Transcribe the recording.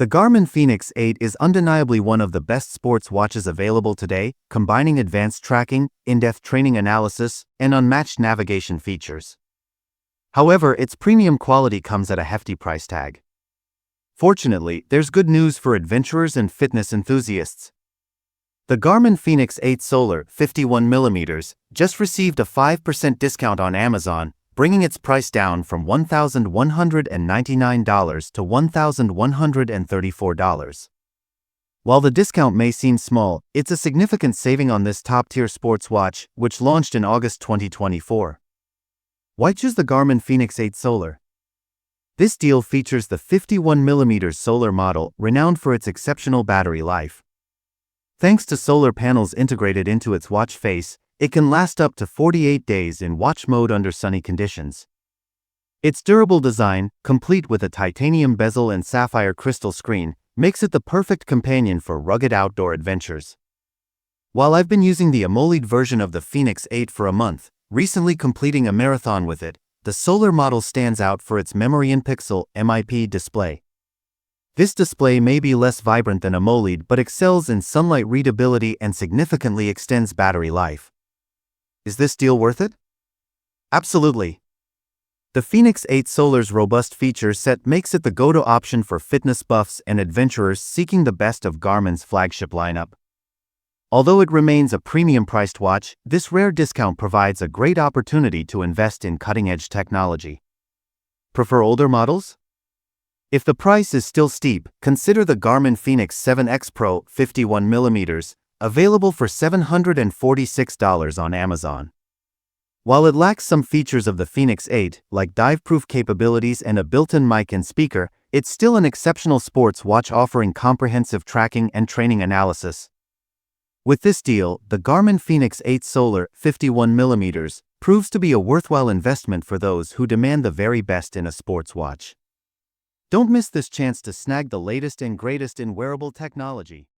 The Garmin Fenix 8 is undeniably one of the best sports watches available today, combining advanced tracking, in-depth training analysis, and unmatched navigation features. However, its premium quality comes at a hefty price tag. Fortunately, there's good news for adventurers and fitness enthusiasts. The Garmin Fenix 8 Solar 51mm just received a 5% discount on Amazon, bringing its price down from $1,199 to $1,134. While the discount may seem small, it's a significant saving on this top-tier sports watch, which launched in August 2024. Why choose the Garmin Fenix 8 Solar? This deal features the 51mm solar model, renowned for its exceptional battery life. Thanks to solar panels integrated into its watch face, it can last up to 48 days in watch mode under sunny conditions. Its durable design, complete with a titanium bezel and sapphire crystal screen, makes it the perfect companion for rugged outdoor adventures. While I've been using the AMOLED version of the Fenix 8 for a month, recently completing a marathon with it, the solar model stands out for its Memory in Pixel (MIP) display. This display may be less vibrant than AMOLED but excels in sunlight readability and significantly extends battery life. Is this deal worth it? Absolutely. The Fenix 8 Solar's robust feature set makes it the go-to option for fitness buffs and adventurers seeking the best of Garmin's flagship lineup. Although it remains a premium-priced watch, this rare discount provides a great opportunity to invest in cutting-edge technology. Prefer older models? If the price is still steep, consider the Garmin Fenix 7X Pro 51mm, available for $746 on Amazon. While it lacks some features of the Fenix 8, like dive-proof capabilities and a built-in mic and speaker, it's still an exceptional sports watch offering comprehensive tracking and training analysis. With this deal, the Garmin Fenix 8 Solar 51mm proves to be a worthwhile investment for those who demand the very best in a sports watch. Don't miss this chance to snag the latest and greatest in wearable technology.